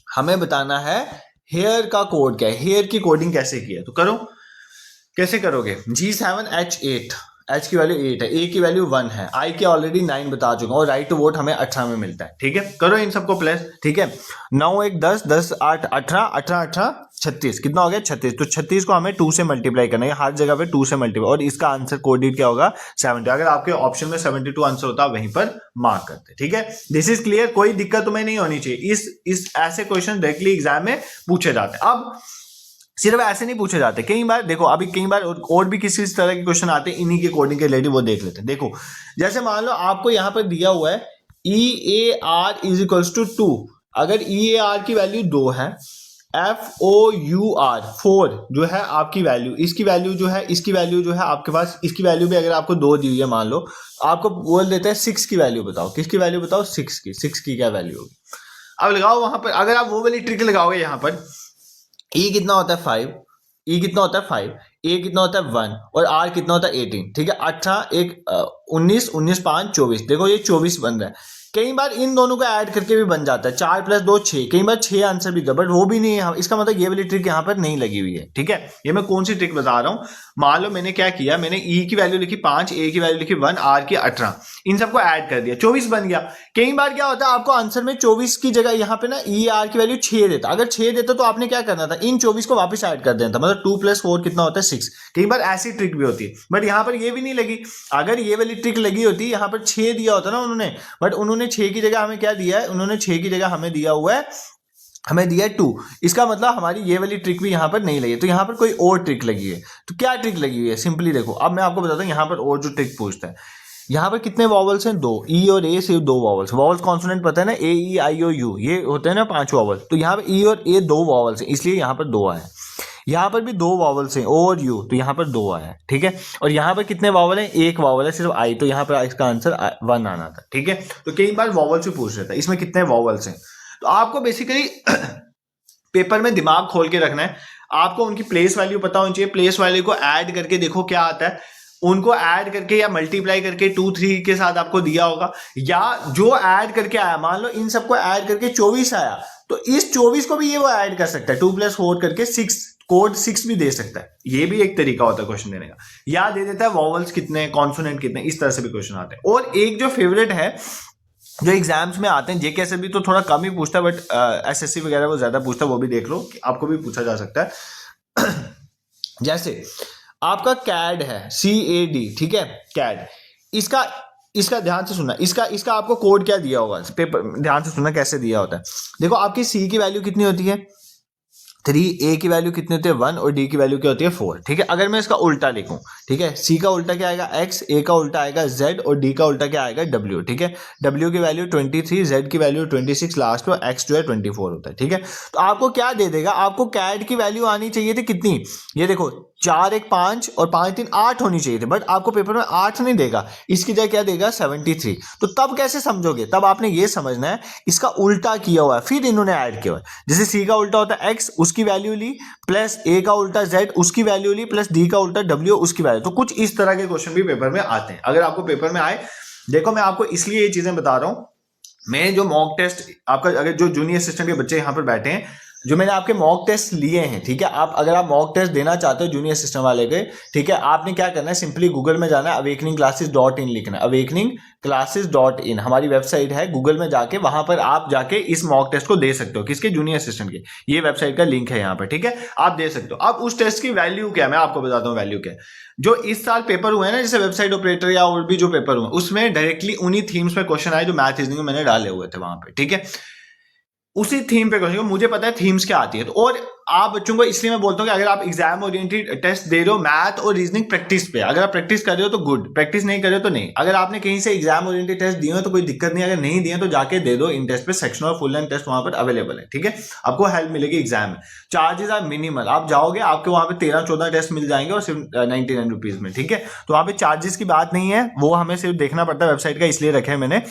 हमें बताना है हेयर का कोड क्या है, हेयर की कोडिंग कैसे की है, तो करो, कैसे करोगे, G7H8, H की वैल्यू 8 है, A की वैल्यू 1 है, I की ऑलरेडी 9 बता चुका हूँ, और राइट टू वोट हमें 18 में मिलता है, ठीक है, करो इन सबको प्लस, ठीक है, 9 1 10 10 8 18 18 18 36, कितना हो गया 36, तो 36 को हमें 2 से मल्टीप्लाई करना है, हर जगह पे 2 से मल्टीप्लाई, और इसका आंसर कोडेड क्या होगा 70, अगर आपके ऑप्शन में 72 आंसर होता वहीं पर मार्क करते, ठीक है, दिस इज क्लियर, कोई दिक्कत तुम्हें नहीं होनी चाहिए, इस ऐसे क्वेश्चन डायरेक्टली एग्जाम में पूछे जाते हैं। अब सिर्फ ऐसे नहीं पूछे जाते, कई बार देखो, अभी कई बार और भी किसी तरह के क्वेश्चन आते हैं इन्हीं के कोडिंग के रिलेटेड, वो देख लेते हैं। देखो जैसे मान लो आपको यहाँ पर दिया हुआ है EAR इज इक्वल्स टू 2, अगर EAR की वैल्यू 2 है, FOUR 4 जो है आपकी वैल्यू, इसकी वैल्यू जो है, इसकी वैल्यू जो है आपके पास, इसकी वैल्यू भी अगर आपको 2 दी हुई है, मान लो आपको बोल देते हैं 6 की वैल्यू बताओ, किसकी वैल्यू बताओ 6 की क्या वैल्यू होगी। अब लगाओ वहां पर, अगर आप वो वाली ट्रिक लगाओगे यहाँ पर, E कितना होता है 5, E कितना होता है 5, A कितना होता है 1, और R कितना होता है 18, ठीक है, 18 1 19 19 5 24, देखो ये 24 बन रहा है, कई बार इन दोनों को ऐड करके भी बन जाता है, 4 + 2 6, कई बार 6 आंसर भी था, बट वो भी नहीं है, इसका मतलब ये वाली ट्रिक यहाँ पर नहीं लगी हुई है, ठीक है। ये मैं कौन सी ट्रिक बता रहा हूँ, मान लो मैंने क्या किया, मैंने E की वैल्यू लिखी 5, A की वैल्यू लिखी 1, R की 18, इन सबको ऐड कर दिया, 24 बन गया। कई बार क्या होता है, आपको आंसर में 24 की जगह यहाँ पे ना ER की वैल्यू 6 देता, अगर 6 देता तो आपने क्या करना था, इन 24 को वापस ऐड कर देना था, मतलब 2 + 4 कितना होता है 6, कई बार ऐसी ट्रिक भी होती है, बट यहाँ पर ये भी नहीं लगी, अगर ये वाली ट्रिक लगी होती, यहाँ पर 6 दिया होता ना उन्होंने, बट उन्होंने 6 की जगह हमें क्या दिया है, उन्होंने 6 की जगह हमें दिया हुआ है, हमें दिया 2, इसका मतलब हमारी ये वाली ट्रिक भी यहाँ पर नहीं लगी, तो यहाँ पर कोई और ट्रिक लगी है, तो क्या ट्रिक लगी हुई है, सिंपली देखो, अब मैं आपको बताता हूँ यहाँ पर और जो ट्रिक पूछता है, यहाँ पर कितने वॉवल्स हैं, 2, E और A सिर्फ 2 वॉवल्स, वॉवल्स कॉन्सोनेंट पता है ना, AEIOU ये होते हैं ना 5 वॉवल, तो यहाँ पर E और A 2 वॉवल्स हैं, इसलिए यहाँ पर 2 आए, यहाँ पर भी 2 वॉवल्स हैं, O और U, तो यहाँ पर 2 आया, ठीक है, और यहाँ पर कितने वॉवल हैं, 1 वॉवल है सिर्फ I, तो यहाँ पर इसका आंसर 1 आना था, ठीक है। तो कई बार वॉवल से पूछ रहा था इसमें कितने वॉवल्स हैं, तो आपको बेसिकली पेपर में दिमाग खोल के रखना है, आपको उनकी प्लेस वैल्यू पता होनी चाहिए, प्लेस वैल्यू को ऐड करके देखो क्या आता है, उनको ऐड करके या मल्टीप्लाई करके 2 3 के साथ आपको दिया होगा, या जो ऐड करके आया, मान लो इन सबको ऐड करके 24 आया, तो इस 24 को भी ये वो ऐड कर सकता है, 2 + 4 करके 6, कोड 6 भी दे सकता है, ये भी एक तरीका होता है क्वेश्चन देने का, या दे देता है वॉवल्स कितने, कॉन्सोनेंट कितने, इस तरह से भी क्वेश्चन आते हैं। और एक जो फेवरेट है जो एग्जाम्स में आते हैं, JKSL भी तो थोड़ा कम ही पूछता है, बट SSC वगैरह वो ज्यादा पूछता है, वो भी देख लो, आपको भी पूछा जा सकता है। जैसे आपका CAD है, CAD, ठीक है, CAD, इसका ध्यान से सुनना, इसका आपको कोड क्या दिया होगा, पेपर ध्यान से सुनना कैसे दिया होता है। देखो आपकी C की वैल्यू कितनी होती है 3, A की वैल्यू कितनी होती है 1, और D की वैल्यू क्या होती है 4, ठीक है। अगर मैं इसका उल्टा लिखूं, ठीक है, C का उल्टा क्या आएगा X, A का उल्टा आएगा Z, और D का उल्टा क्या आएगा W, ठीक है। W की वैल्यू 23, Z की वैल्यू 26, लास्ट में X जो है 24 होता है, ठीक है। तो आपको क्या दे देगा, आपको CAD की वैल्यू आनी चाहिए थी कितनी, ये देखो 4 1 5 और 5 3 8 होनी चाहिए थी, बट आपको पेपर में 8 नहीं देगा, इसकी जगह क्या देगा 73। तो तब कैसे समझोगे, तब आपने ये समझना है इसका उल्टा किया हुआ है, फिर इन्होंने ऐड किया हुआ है। जैसे C का उल्टा होता है X, उसकी वैल्यू ली, प्लस A का उल्टा Z, उसकी वैल्यू ली, प्लस D का उल्टा W, उसकी वैल्यू। तो कुछ इस तरह के क्वेश्चन भी पेपर में आते हैं, अगर आपको पेपर में आए। देखो मैं आपको इसलिए ये चीजें बता रहा हूं, मैं जो मॉक टेस्ट आपका, अगर जो जूनियर असिस्टेंट के बच्चे यहाँ पर बैठे हैं, जो मैंने आपके मॉक टेस्ट लिए हैं, ठीक है, आप अगर आप मॉक टेस्ट देना चाहते हो जूनियर सिस्टम वाले के, ठीक है, आपने क्या करना है, सिंपली गूगल में जाना है, awakeningclasses.in लिखना है, awakeningclasses.in हमारी वेबसाइट है, गूगल में जाके वहां पर आप जाके इस मॉक टेस्ट को दे सकते हो, किसके, जूनियर असिस्टेंट के, ये वेबसाइट का लिंक है यहाँ पर, ठीक है, आप दे सकते हो। अब उस टेस्ट की वैल्यू क्या है मैं आपको बताता हूँ, वैल्यू क्या है, जो इस साल पेपर हुए हैं ना, जैसे वेबसाइट ऑपरेटर या और भी जो पेपर हुए, उसमें डायरेक्टली उन्हीं थीम्स में क्वेश्चन आए जो मैथ रीजनिंग में मैंने डाले हुए थे वहां पे, ठीक है। उसी थीम पे क्वेश्चन, मुझे पता है थीम्स क्या आती है। तो और आप बच्चों को इसलिए मैं बोलता हूँ कि अगर आप एग्जाम ओरिएंटेड टेस्ट दे रहे हो मैथ और रीजनिंग प्रैक्टिस पे, अगर आप प्रैक्टिस कर रहे हो तो गुड, प्रैक्टिस नहीं कर रहे हो तो नहीं। अगर आपने कहीं से एग्जाम ओरिएंटेड टेस्ट दिए हो तो कोई दिक्कत नहीं, अगर नहीं दिए तो जाके दे दो इन टेस्ट पे, सेक्शनल और फुल लेंथ टेस्ट वहां पर अवेलेबल है, ठीक है, आपको हेल्प मिलेगी एग्जाम में। चार्जेस आर मिनिमल, आप जाओगे आपके वहां पे 13-14 टेस्ट मिल जाएंगे और सिर्फ 99 रुपीज में, ठीक है। तो वहां पे चार्जेस की बात नहीं है, वो हमें सिर्फ देखना पड़ता है वेबसाइट का, इसलिए रखे हैं मैंने।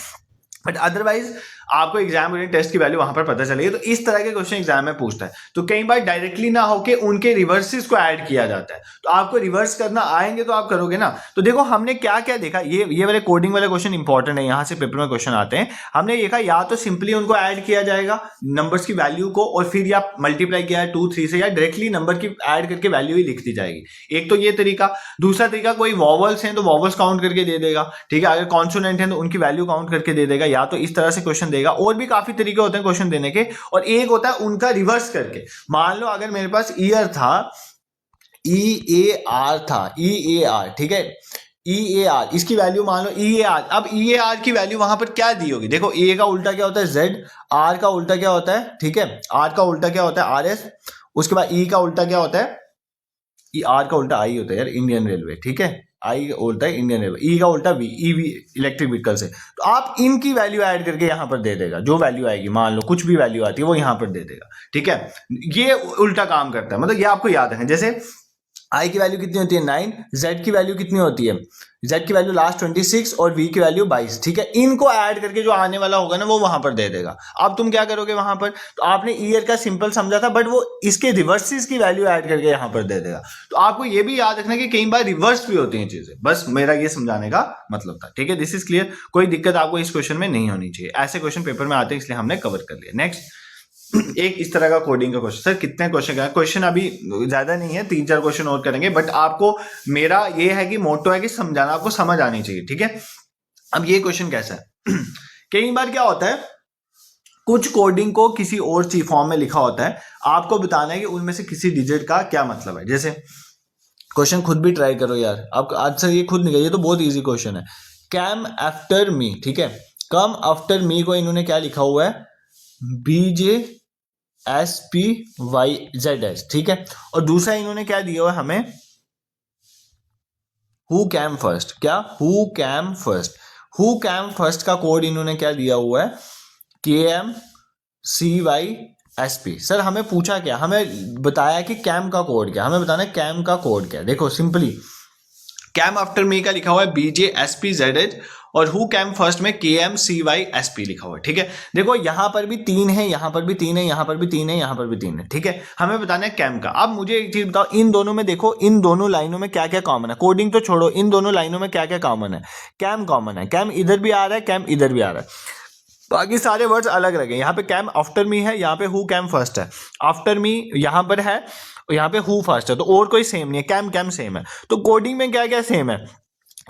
बट अदरवाइज आपको एग्जाम ओरिएंटेड टेस्ट की वैल्यू वहां पर पता चलेगी। तो इस तरह के क्वेश्चन एग्जाम में पूछता है। तो कई बार डायरेक्टली ना होके उनके रिवर्सेस को ऐड किया जाता है, तो आपको रिवर्स करना आएंगे तो आप करोगे ना। तो देखो हमने क्या क्या देखा, ये वाले कोडिंग वाले क्वेश्चन इंपॉर्टेंट है, यहां से पेपर में क्वेश्चन आते हैं। हमने देखा या तो सिंपली उनको ऐड किया जाएगा नंबर्स की वैल्यू को, और फिर या मल्टीप्लाई किया है 2, 3 से, या डायरेक्टली नंबर की ऐड करके वैल्यू ही लिख दी जाएगी। एक तो ये तरीका। दूसरा तरीका, कोई वॉवल्स हैं तो वॉवल्स काउंट करके दे देगा, ठीक है। अगर कॉन्सोनेंट है तो उनकी वैल्यू काउंट करके दे देगा, या तो इस तरह से क्वेश्चन देगा। और भी काफी तरीके होते हैं क्वेश्चन देने के। और एक होता है उनका रिवर्स करके। मान लो अगर मेरे पास ईयर था, EAR था, EAR, ठीक है, EAR, इसकी वैल्यू मान लो EAR। अब EAR की वैल्यू वहां पर क्या दी होगी, देखो A का उल्टा क्या होता है Z, R का उल्टा क्या होता है, ठीक है, R का उल्टा क्या होता है RS, उसके बाद E का उल्टा क्या होता है, R का उल्टा I होता है यार, इंडियन रेलवे, ठीक है, आई होता है इंडियन रेलवे, ई का उल्टा वी, ईवी इलेक्ट्रिक व्हीकल से। तो आप इनकी वैल्यू ऐड करके यहां पर दे देगा, जो वैल्यू आएगी, मान लो कुछ भी वैल्यू आती है वो यहां पर दे देगा, ठीक है। ये उल्टा काम करता है, मतलब ये आपको याद है। जैसे आई की वैल्यू कितनी होती है 9, जेड की वैल्यू कितनी होती है, जेड की वैल्यू लास्ट 26 और वी की वैल्यू 22, ठीक है। इनको ऐड करके जो आने वाला होगा ना वो वहां पर दे देगा। अब तुम क्या करोगे वहां पर, तो आपने ईयर का सिंपल समझा था, बट वो इसके रिवर्सेस की वैल्यू ऐड करके यहां पर दे देगा। तो आपको ये भी याद रखना कि कई बार रिवर्स भी होती हैं चीजें, बस मेरा ये समझाने का मतलब था, ठीक है। दिस इज क्लियर, कोई दिक्कत आपको इस क्वेश्चन में नहीं होनी चाहिए। ऐसे क्वेश्चन पेपर में आते हैं इसलिए हमने कवर कर लिया। नेक्स्ट, एक इस तरह का कोडिंग का क्वेश्चन। सर कितने क्वेश्चन का क्वेश्चन, अभी ज्यादा नहीं है, 3-4 क्वेश्चन और करेंगे, बट आपको मेरा ये है कि मोटो है कि समझाना, आपको समझ आनी चाहिए, ठीक है। अब ये क्वेश्चन कैसा है कई बार क्या होता है, कुछ कोडिंग को किसी और चीज फॉर्म में लिखा होता है, आपको बताना है कि उनमें से किसी डिजिट का क्या मतलब है। जैसे क्वेश्चन खुद भी ट्राई करो यार, आप आज से ये खुद निकल, ये तो बहुत इजी क्वेश्चन है। कम आफ्टर मी, ठीक है, कम आफ्टर मी को इन्होंने क्या लिखा हुआ है, BJSPYZS, ठीक है। और दूसरा इन्होंने क्या दिया हुआ है हमें, हु कैम फर्स्ट, क्या, who came first, who came first का कोड इन्होंने क्या दिया हुआ है, KMCYSP। सर हमें पूछा क्या, हमें बताया कि कैम का कोड क्या, हमें बताना है कैम का कोड क्या। देखो सिंपली कैम आफ्टर मी का लिखा हुआ है BJSPZH, और हु कैम फर्स्ट में KMCYSP लिखा हुआ है, ठीक है। देखो यहां पर भी 3 है, यहां पर भी 3 है, यहां पर भी 3 है, यहां पर भी 3 है, ठीक है। हमें बताना है कैम का। अब मुझे एक चीज बताओ, इन दोनों में देखो, इन दोनों लाइनों में क्या क्या कॉमन है, कोडिंग तो छोड़ो, इन दोनों लाइनों में क्या क्या कॉमन है, कैम कॉमन है, कैम इधर भी आ रहा है, कैम इधर भी आ रहा है, बाकी सारे वर्ड्स अलग लगे। यहाँ पे कैम आफ्टर मी है, यहाँ पे हु कैम फर्स्ट है, आफ्टर मी यहाँ पर है, यहाँ पे हु फर्स्ट है, तो और कोई सेम नहीं है, कैम कैम सेम है। तो कोडिंग में क्या क्या सेम है,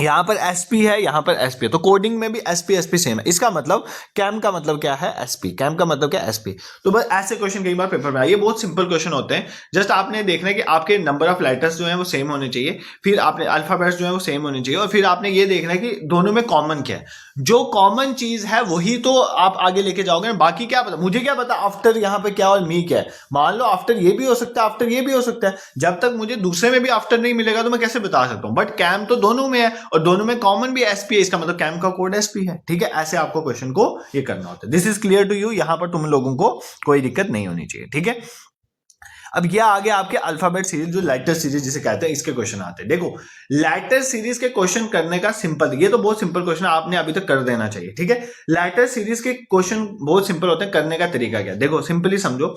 यहाँ पर SP है, यहाँ पर SP है, तो कोडिंग में भी SP सेम है। इसका मतलब कैम का मतलब क्या है, SP, कैम का मतलब क्या है, SP। तो बस ऐसे क्वेश्चन कई बार पेपर में आए, ये बहुत सिंपल क्वेश्चन होते हैं। जस्ट आपने देखना है कि आपके नंबर ऑफ लेटर्स जो है वो सेम होने चाहिए, फिर आपने अल्फाबेट्स जो है वो सेम होने चाहिए, और फिर आपने ये देखना है कि दोनों में कॉमन क्या है। जो कॉमन चीज है वही तो आप आगे लेके जाओगे, बाकी क्या पता, मुझे क्या पता आफ्टर यहाँ पे क्या और मी क्या है। मान लो आफ्टर ये भी हो सकता है, आफ्टर ये भी हो सकता है, जब तक मुझे दूसरे में भी आफ्टर नहीं मिलेगा तो मैं कैसे बता सकता हूँ। बट कैम तो दोनों में है, और दोनों में कॉमन भी SP है, इसका मतलब कैम का कोड SP है, ठीक है। ऐसे आपको क्वेश्चन को ये करना होता है। This is clear to you, यहां पर तुम लोगों को कोई दिक्कत नहीं होनी चाहिए, ठीक है। अब ये आगे आपके अल्फाबेट सीरीज, जो लेटर सीरीज जिसे कहते हैं, इसके क्वेश्चन आते हैं। देखो लेटर सीरीज के क्वेश्चन करने का सिंपल, ये तो बहुत सिंपल क्वेश्चन आपने अभी तक कर देना चाहिए, ठीक है। लेटर सीरीज के क्वेश्चन बहुत सिंपल होते हैं, करने का तरीका क्या, देखो सिंपली समझो।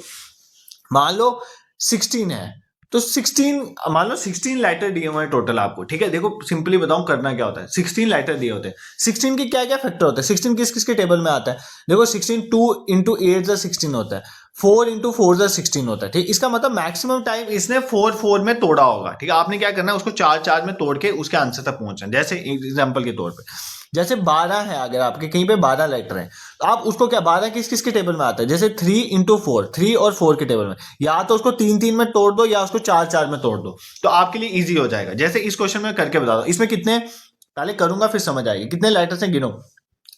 मान लो 16 है, तो 16, मान लो 16 लेटर दिए हुए हैं टोटल आपको, ठीक है। देखो सिंपली बताऊं करना क्या होता है, 16 लेटर दिए होते हैं, 16 के क्या क्या फैक्टर होते हैं, 16 किस किस के टेबल में आता है, देखो 16 2 into 8 = 16 होता है, 4 into 4 = 16 होता है, ठीक। इसका मतलब मैक्सिमम टाइम इसने 4 में तोड़ा होगा, ठीक है। आपने क्या करना है, उसको 4 में तोड़ के उसके आंसर तक पहुंचना। जैसे एग्जाम्पल के तौर पर जैसे 12 है, अगर आपके कहीं पे 12 लेटर हैं, तो आप उसको क्या, 12 किस किस के टेबल में आता है, जैसे 3 into 4, 3 और 4 के टेबल में, या तो उसको 3 में तोड़ दो या उसको 4 में तोड़ दो, तो आपके लिए इजी हो जाएगा। जैसे इस क्वेश्चन में करके बता दो, इसमें कितने, पहले करूंगा फिर समझ आएगी, कितने लेटर्स हैं गिनो,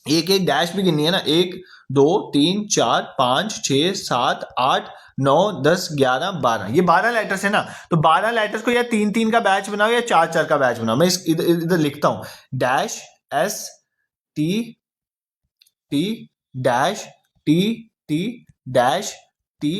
एक एक डैश भी गिननी है ना, 1 2 3 4 5 6 7 8 9 10 11 12, ये 12 लेटर्स है ना। तो 12 लेटर्स को या 3 3 का बैच बनाओ या 4 4 का बैच बनाओ। मैं इधर लिखता हूं, dash S T T dash T T dash T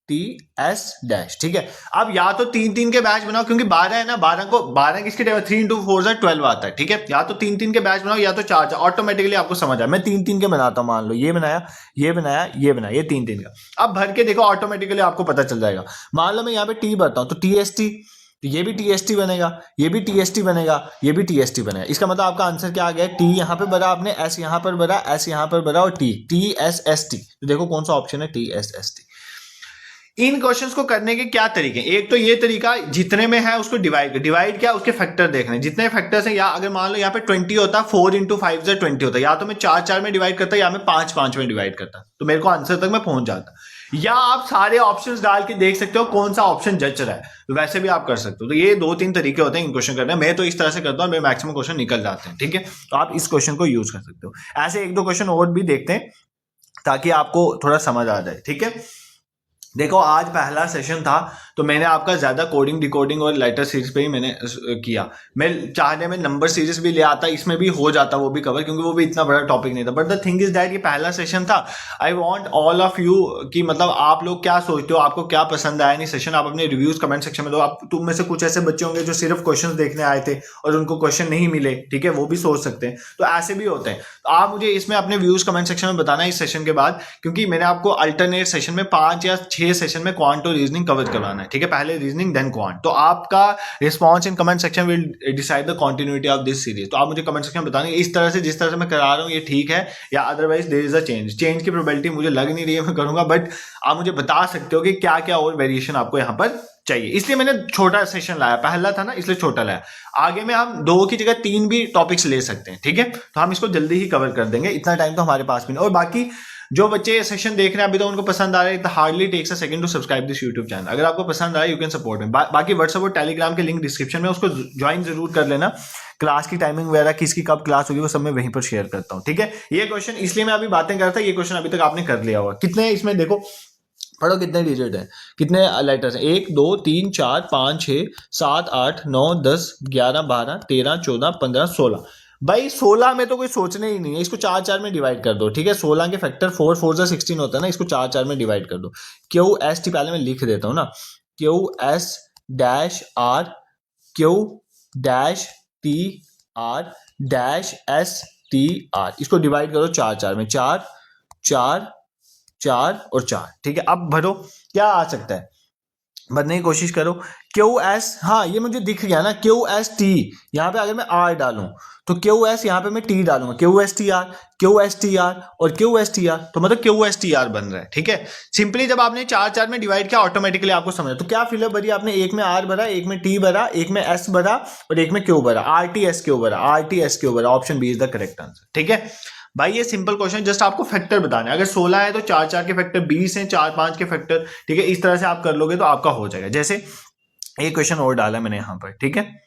T S dash, ठीक है। अब या तो 3 3 के बैच बनाओ, क्योंकि 12 है ना, 12 किसके 3 इंटू 4 से 12 आता है, ठीक है। या तो 3 3 के बैच बनाओ या तो 4 4, ऑटोमेटिकली आपको समझ आया। मैं 3 3 के बनाता हूं, मान लो ये बनाया, ये बनाया, ये बनाया, ये 3 3 का। अब भर के देखो, ऑटोमेटिकली आपको पता चल जाएगा। मान लो मैं यहाँ पे टी भरता हूं, तो टी एस टी, तो ये भी टीएसटी बनेगा, ये भी टीएसटी बनेगा, ये भी टीएसटी बनेगा। इसका मतलब आपका आंसर क्या आ गया, टी यहाँ पे भरा आपने, एस यहाँ पर भरा, एस यहाँ पर भरा, और T T S S T. तो देखो कौन सा ऑप्शन है, टी एस एस टी। इन क्वेश्चंस को करने के क्या तरीके, एक तो ये तरीका जितने में है उसको डिवाइड क्या, उसके फैक्टर देखने, जितने फैक्टर्स हैं, या अगर मान लो यहाँ पे 20 होता, 4 इंटू 5 से 20 होता, या तो मैं 4 4 में डिवाइड करता या मैं 5 5 में डिवाइड करता, तो मेरे को आंसर तक मैं पहुंच जाता। या आप सारे ऑप्शंस डाल के देख सकते हो कौन सा ऑप्शन जच रहा है, तो वैसे भी आप कर सकते हो। तो ये 2 3 तरीके होते हैं इन क्वेश्चन करने। मैं तो इस तरह से करता हूँ, मेरे मैक्सिमम क्वेश्चन निकल जाते हैं, ठीक है। तो आप इस क्वेश्चन को यूज कर सकते हो। ऐसे 1 2 क्वेश्चन और भी देखते हैं ताकि आपको थोड़ा समझ आ जाए, ठीक है। देखो आज पहला सेशन था, तो मैंने आपका ज्यादा कोडिंग डिकोडिंग और लेटर सीरीज पे ही मैंने किया। मैं चाहने में नंबर सीरीज भी ले आता, इसमें भी हो जाता वो भी कवर, क्योंकि वो भी इतना बड़ा टॉपिक नहीं था। But the thing is that ये पहला सेशन था। I want all of you कि मतलब आप लोग क्या सोचते हो, आपको क्या पसंद आया नहीं सेशन, आप अपने रिव्यूज कमेंट सेक्शन में दो। आप तुम में से कुछ ऐसे बच्चे होंगे जो सिर्फ क्वेश्चन देखने आए थे और उनको क्वेश्चन नहीं मिले, ठीक है, वो भी सोच सकते हैं। तो ऐसे भी होते हैं। तो आप मुझे इसमें अपने व्यूज कमेंट सेक्शन में बताना इस सेशन के बाद, क्योंकि मैंने आपको अल्टरनेट सेशन में 5 या 6 सेशन में क्वांट और रीजनिंग कवर करवाना है, ठीक है। पहले रीजनिंग देन क्वांट। तो आपका response in comment section will decide the continuity of this series. तो आप मुझे कमेंट सेक्शन में बताएंगे इस तरह से, जिस तरह से मैं करा रहा हूँ ये ठीक है, या otherwise there is a change की प्रोबेबिलिटी मुझे लग नहीं रही है मैं करूंगा, बट आप मुझे बता सकते हो कि क्या क्या और वेरिएशन आपको यहाँ पर चाहिए। इसलिए मैंने छोटा सेशन लाया, पहला था ना इसलिए छोटा लाया। आगे में हम 2 की जगह 3 भी टॉपिक्स ले सकते हैं, ठीक है। तो हम इसको जल्दी ही कवर कर देंगे, इतना टाइम तो हमारे पास भी नहीं। और बाकी जो बच्चे ये सेशन देख रहे हैं अभी तो उनको पसंद आ रहा है, hardly takes a second to subscribe this YouTube channel. अगर आपको पसंद आया यू कैन सपोर्ट में। बाकी व्हाट्सएप और टेलीग्राम के लिंक डिस्क्रिप्शन में, उसको ज्वाइन जरूर कर लेना। क्लास की टाइमिंग वगैरह, किसकी कब क्लास होगी, वो सब मैं वहीं पर शेयर करता हूँ, ठीक है। ये क्वेश्चन इसलिए मैं अभी बातें करता, ये क्वेश्चन अभी तक आपने कर लिया होगा। कितने इसमें देखो, पढ़ो कितने डिजिट है, कितने लेटर्स हैं, 1 2 3 4 5 6 7 8 9 10 11 12 13 14 15 16। भाई 16 में तो कोई सोचने ही नहीं है, इसको 4 4 में डिवाइड कर दो, ठीक है। 16 के फैक्टर 4 4 से 16 होता है ना, इसको 4 4 में डिवाइड कर दो। क्यू एस टी, पहले मैं लिख देता हूँ ना, Q S dash R, Q dash T R dash S T R, इसको डिवाइड करो 4 4 में, 4 4 4 और 4, ठीक है। अब भरो क्या आ सकता है, भरने की कोशिश करो। क्यू एस, हाँ ये मुझे दिख गया ना, क्यू एस टी, यहाँ पे अगर मैं आर डालूं तो क्यू एस, यहाँ पे मैं टी डालूंगा, Q S T are, Q S T are और क्यू एस टी आर, तो मतलब क्यू एस टी आर बन रहा है, ठीक है। सिंपली जब आपने 4 4 में डिवाइड किया ऑटोमेटिकली आपको समझ। तो क्या फिलअप भरी आपने, एक में आर भरा, एक में टी भरा, एक में एस भरा और एक में क्यू भरा, आर टी एस क्यू भरा, आर टी एस क्यू भरा। Option B is the correct answer, ठीक है भाई। ये सिंपल क्वेश्चन, जस्ट आपको फैक्टर बताना है। अगर 16 है तो 4 4 के फैक्टर, 20 है 4 5 के फैक्टर, ठीक है। इस तरह से आप कर लोगे तो आपका हो जाएगा। जैसे एक क्वेश्चन और डाला मैंने यहाँ पर, ठीक है।